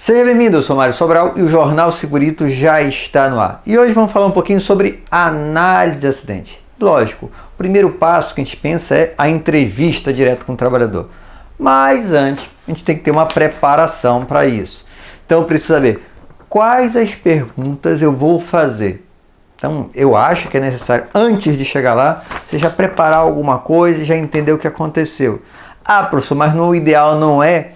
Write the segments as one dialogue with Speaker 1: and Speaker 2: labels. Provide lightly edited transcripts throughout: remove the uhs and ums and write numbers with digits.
Speaker 1: Seja bem-vindo, eu sou Mário Sobral e o Jornal Segurito já está no ar. E hoje vamos falar um pouquinho sobre análise de acidente. Lógico, o primeiro passo que a gente pensa é a entrevista direta com o trabalhador. Mas antes, a gente tem que ter uma preparação para isso. Então eu preciso saber quais as perguntas eu vou fazer. Então eu acho que é necessário, antes de chegar lá, você já preparar alguma coisa e já entender o que aconteceu. Ah, professor, mas o ideal não é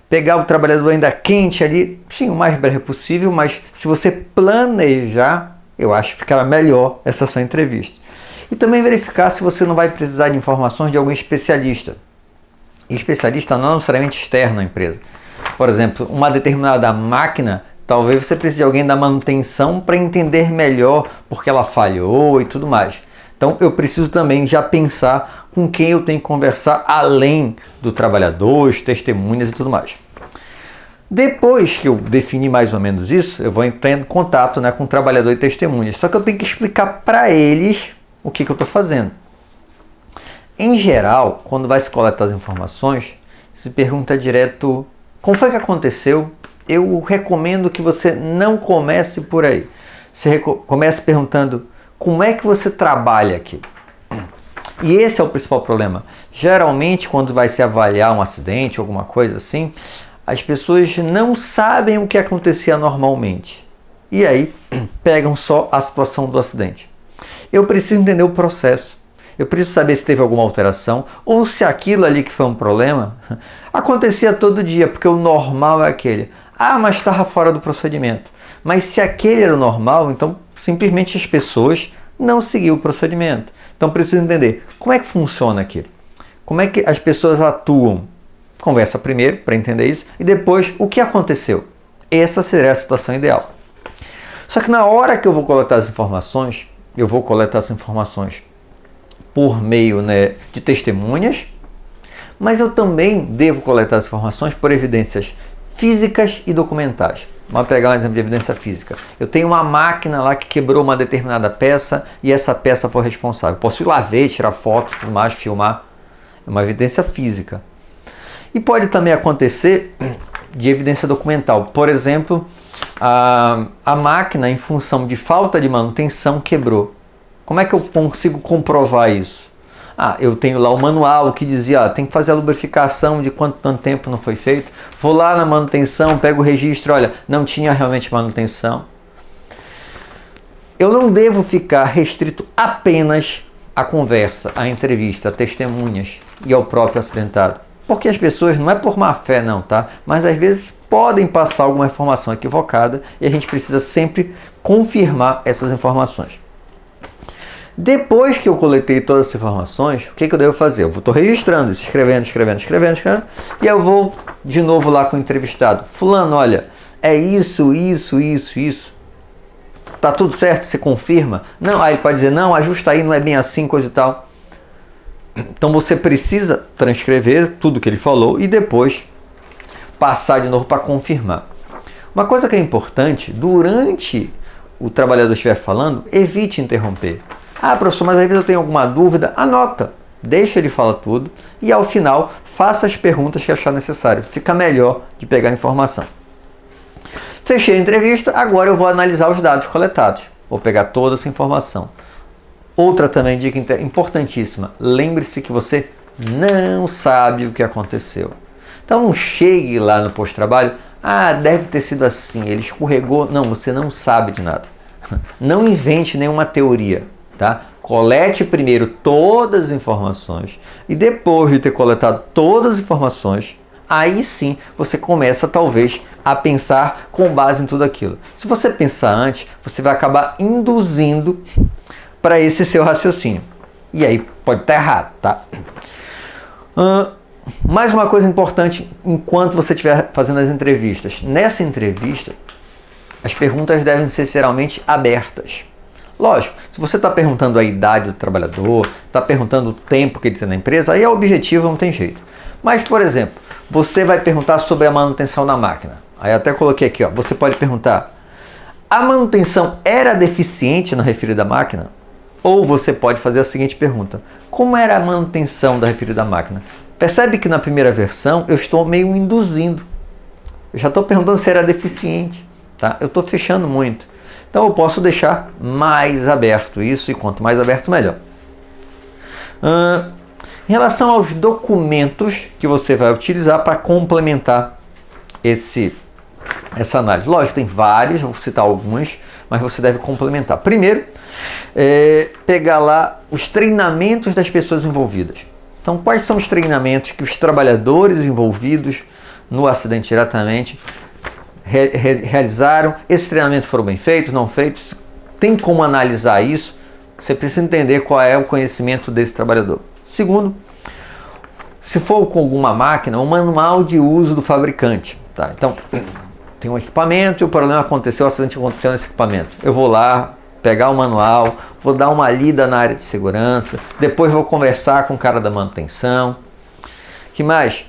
Speaker 1: pegar o trabalhador ainda quente ali, sim, o mais breve possível, mas se você planejar, eu acho que ficará melhor essa sua entrevista. E também verificar se você não vai precisar de informações de algum especialista. E especialista não necessariamente externo à empresa. Por exemplo, uma determinada máquina, talvez você precise de alguém da manutenção para entender melhor porque ela falhou e tudo mais. Então eu preciso também já pensar com quem eu tenho que conversar além do trabalhador, os testemunhas e tudo mais. Depois que eu definir mais ou menos isso, eu vou entrar em contato, com o trabalhador e testemunhas. Só que eu tenho que explicar para eles o que eu estou fazendo. Em geral, quando vai se coletar as informações, se pergunta direto como foi que aconteceu. Eu recomendo que você não comece por aí. Você comece perguntando como é que você trabalha aqui. E esse é o principal problema. Geralmente, quando vai se avaliar um acidente, alguma coisa assim, as pessoas não sabem o que acontecia normalmente. E aí, pegam só a situação do acidente. Eu preciso entender o processo. Eu preciso saber se teve alguma alteração ou se aquilo ali que foi um problema acontecia todo dia, porque o normal é aquele. Ah, mas estava fora do procedimento. Mas se aquele era o normal, então simplesmente as pessoas não seguiam o procedimento. Então preciso entender como é que funciona aqui. Como é que as pessoas atuam. Conversa primeiro para entender isso e depois o que aconteceu. Essa seria a situação ideal. Só que na hora que eu vou coletar as informações, eu vou coletar as informações por meio de testemunhas, mas eu também devo coletar as informações por evidências físicas e documentais. Vamos pegar um exemplo de evidência física. Eu tenho uma máquina lá que quebrou uma determinada peça e essa peça foi responsável. Posso ir lá ver, tirar fotos, tudo mais, filmar. É uma evidência física. E pode também acontecer de evidência documental. Por exemplo, a máquina, em função de falta de manutenção, quebrou. Como é que eu consigo comprovar isso? Eu tenho lá o manual que dizia, tem que fazer a lubrificação de tanto tempo não foi feito. Vou lá na manutenção, pego o registro, olha, não tinha realmente manutenção. Eu não devo ficar restrito apenas à conversa, à entrevista, a testemunhas e ao próprio acidentado. Porque as pessoas, não é por má fé não, tá? Mas às vezes podem passar alguma informação equivocada e a gente precisa sempre confirmar essas informações. Depois que eu coletei todas as informações, o que eu devo fazer? Eu estou registrando, escrevendo, e eu vou de novo lá com o entrevistado. Fulano, olha, é isso. Tá tudo certo? Você confirma? Não, aí ele pode dizer, não, ajusta aí, não é bem assim, coisa e tal. Então você precisa transcrever tudo que ele falou e depois passar de novo para confirmar. Uma coisa que é importante, durante o trabalhador estiver falando, evite interromper. Professor, mas às vezes eu tenho alguma dúvida. Anota, deixa ele falar tudo e ao final faça as perguntas que achar necessário. Fica melhor de pegar a informação. Fechei a entrevista, agora eu vou analisar os dados coletados. Vou pegar toda essa informação. Outra também dica importantíssima, lembre-se que você não sabe o que aconteceu. Então não chegue lá no pós-trabalho, deve ter sido assim, ele escorregou. Não, você não sabe de nada. Não invente nenhuma teoria. Tá? Colete primeiro todas as informações e depois de ter coletado todas as informações, aí sim você começa talvez a pensar com base em tudo aquilo. Se você pensar antes, você vai acabar induzindo para esse seu raciocínio. E aí pode estar errado, tá? Mais uma coisa importante enquanto você estiver fazendo as entrevistas. Nessa entrevista, as perguntas devem ser geralmente abertas. Lógico, se você está perguntando a idade do trabalhador, está perguntando o tempo que ele tem na empresa, aí é objetivo, não tem jeito. Mas, por exemplo, você vai perguntar sobre a manutenção da máquina. Aí até coloquei aqui, você pode perguntar, a manutenção era deficiente na referida máquina? Ou você pode fazer a seguinte pergunta, como era a manutenção da referida máquina? Percebe que na primeira versão eu estou meio induzindo. Eu já estou perguntando se era deficiente, tá? Eu estou fechando muito. Então eu posso deixar mais aberto isso, e quanto mais aberto, melhor. Em relação aos documentos que você vai utilizar para complementar essa análise. Lógico, tem vários, vou citar alguns, mas você deve complementar. Primeiro, pegar lá os treinamentos das pessoas envolvidas. Então, quais são os treinamentos que os trabalhadores envolvidos no acidente diretamente realizaram? Esses treinamentos foram bem feitos, não feitos? Tem como analisar isso? Você precisa entender qual é o conhecimento desse trabalhador. Segundo, se for com alguma máquina, um manual de uso do fabricante. Tá? Então, tem um equipamento e o problema aconteceu, o acidente aconteceu nesse equipamento. Eu vou lá, pegar o manual, vou dar uma lida na área de segurança, depois vou conversar com o cara da manutenção. Que mais?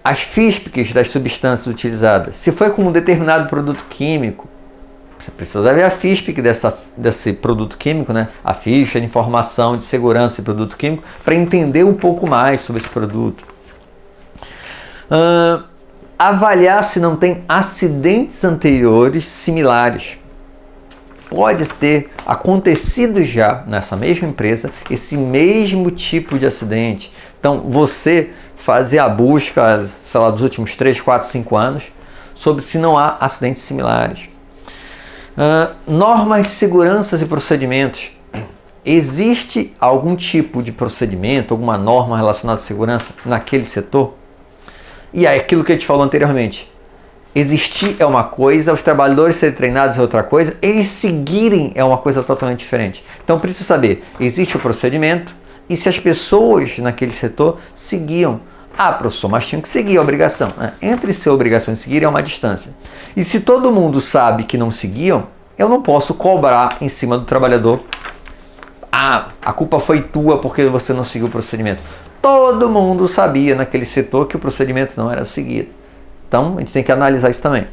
Speaker 1: As físicas das substâncias utilizadas. Se foi com um determinado produto químico, você precisa ver a FISPIC desse produto químico, né? A ficha de informação de segurança de produto químico, para entender um pouco mais sobre esse produto. Avaliar se não tem acidentes anteriores similares. Pode ter acontecido já nessa mesma empresa esse mesmo tipo de acidente. Então, você fazer a busca, sei lá, dos últimos 3, 4, 5 anos, sobre se não há acidentes similares. Normas de segurança e procedimentos. Existe algum tipo de procedimento, alguma norma relacionada à segurança naquele setor? E aí, aquilo que a gente falou anteriormente. Existir é uma coisa, os trabalhadores serem treinados é outra coisa, eles seguirem é uma coisa totalmente diferente. Então, preciso saber, existe o procedimento e se as pessoas naquele setor seguiam. Ah, professor, mas tinham que seguir a obrigação. Entre ser obrigação e seguir é uma distância. E se todo mundo sabe que não seguiam, eu não posso cobrar em cima do trabalhador. Ah, a culpa foi tua porque você não seguiu o procedimento. Todo mundo sabia naquele setor que o procedimento não era seguido. Então, a gente tem que analisar isso também.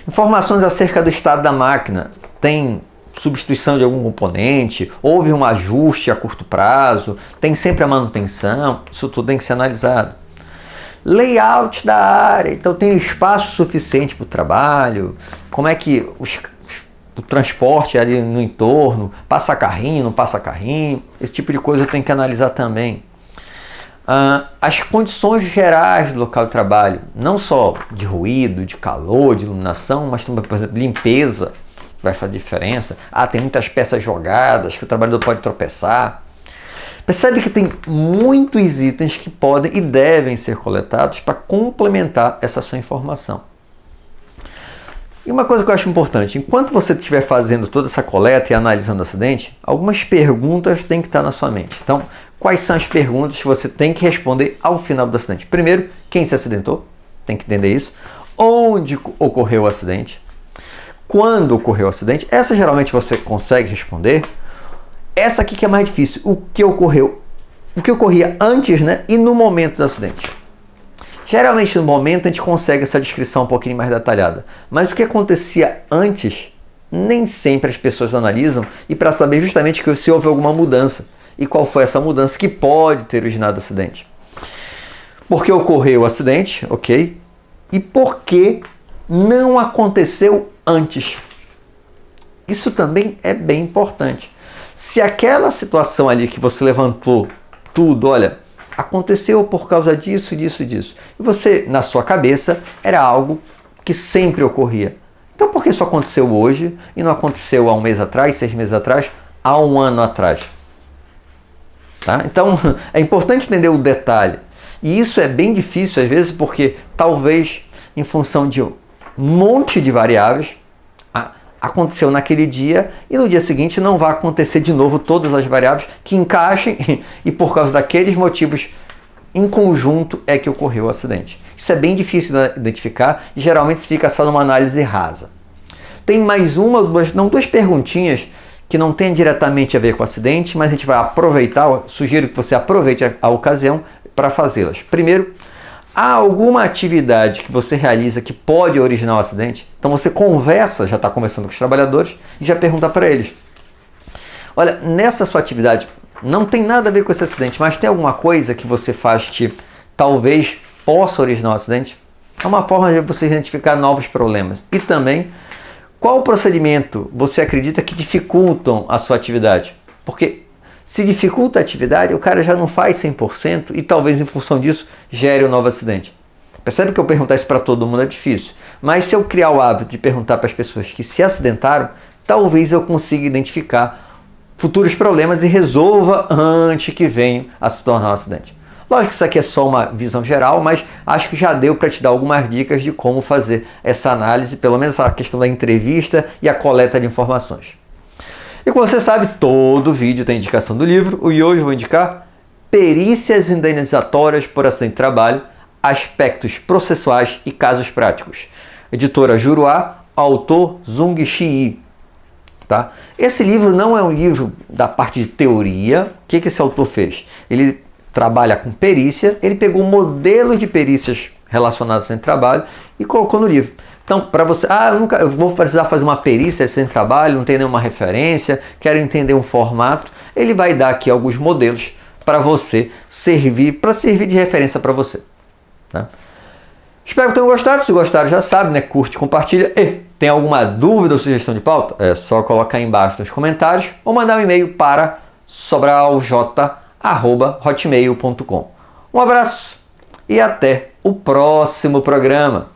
Speaker 1: Informações acerca do estado da máquina. Tem substituição de algum componente? Houve um ajuste a curto prazo? Tem sempre a manutenção? Isso tudo tem que ser analisado. Layout da área. Então, tem espaço suficiente para o trabalho? Como é que o transporte ali no entorno? Passa carrinho, não passa carrinho? Esse tipo de coisa eu tenho que analisar também. As condições gerais do local de trabalho, não só de ruído, de calor, de iluminação, mas também, por exemplo, limpeza, que vai fazer diferença. Tem muitas peças jogadas que o trabalhador pode tropeçar. Percebe que tem muitos itens que podem e devem ser coletados para complementar essa sua informação. E uma coisa que eu acho importante, enquanto você estiver fazendo toda essa coleta e analisando o acidente, algumas perguntas têm que estar na sua mente. Então, quais são as perguntas que você tem que responder ao final do acidente? Primeiro, quem se acidentou? Tem que entender isso. Onde ocorreu o acidente? Quando ocorreu o acidente? Essa geralmente você consegue responder. Essa aqui que é mais difícil. O que ocorreu? O que ocorria antes, né? E no momento do acidente. Geralmente no momento a gente consegue essa descrição um pouquinho mais detalhada. Mas o que acontecia antes, nem sempre as pessoas analisam, e para saber justamente se houve alguma mudança. E qual foi essa mudança que pode ter originado o acidente. Por que ocorreu o acidente, ok? E por que não aconteceu antes. Isso também é bem importante. Se aquela situação ali que você levantou tudo, olha, aconteceu por causa disso, disso, disso, e você, na sua cabeça, era algo que sempre ocorria. Então por que isso aconteceu hoje e não aconteceu há um mês atrás, 6 meses atrás, há um ano atrás? Tá? Então é importante entender o detalhe. E isso é bem difícil às vezes porque talvez em função de um monte de variáveis aconteceu naquele dia e no dia seguinte não vai acontecer de novo todas as variáveis que encaixem e por causa daqueles motivos em conjunto é que ocorreu o acidente. Isso é bem difícil de identificar e geralmente se fica só numa análise rasa. Tem mais duas perguntinhas que não tem diretamente a ver com o acidente, mas a gente vai aproveitar, sugiro que você aproveite a ocasião para fazê-las. Primeiro, há alguma atividade que você realiza que pode originar um acidente? Então você conversa, já está conversando com os trabalhadores e já pergunta para eles. Olha, nessa sua atividade não tem nada a ver com esse acidente, mas tem alguma coisa que você faz que talvez possa originar um acidente? É uma forma de você identificar novos problemas. E também, qual procedimento você acredita que dificultam a sua atividade? Porque se dificulta a atividade, o cara já não faz 100% e talvez em função disso gere um novo acidente. Percebe que eu perguntar isso para todo mundo é difícil. Mas se eu criar o hábito de perguntar para as pessoas que se acidentaram, talvez eu consiga identificar futuros problemas e resolva antes que venha a se tornar um acidente. Lógico que isso aqui é só uma visão geral, mas acho que já deu para te dar algumas dicas de como fazer essa análise, pelo menos a questão da entrevista e a coleta de informações. E como você sabe, todo vídeo tem indicação do livro, e hoje eu vou indicar Perícias Indenizatórias por Acidente de Trabalho, Aspectos Processuais e Casos Práticos. Editora Juruá, autor Zung Shi. Tá? Esse livro não é um livro da parte de teoria. O que esse autor fez? Ele trabalha com perícia, ele pegou modelos de perícias relacionadas ao trabalho e colocou no livro. Então, para você, eu vou precisar fazer uma perícia sem trabalho, não tem nenhuma referência, quero entender um formato, ele vai dar aqui alguns modelos para você servir de referência para você. Tá? Espero que tenham gostado. Se gostaram, já sabe, né? Curte, compartilha. E tem alguma dúvida ou sugestão de pauta? É só colocar aí embaixo nos comentários ou mandar um e-mail para sobralj@hotmail.com. Um abraço e até o próximo programa.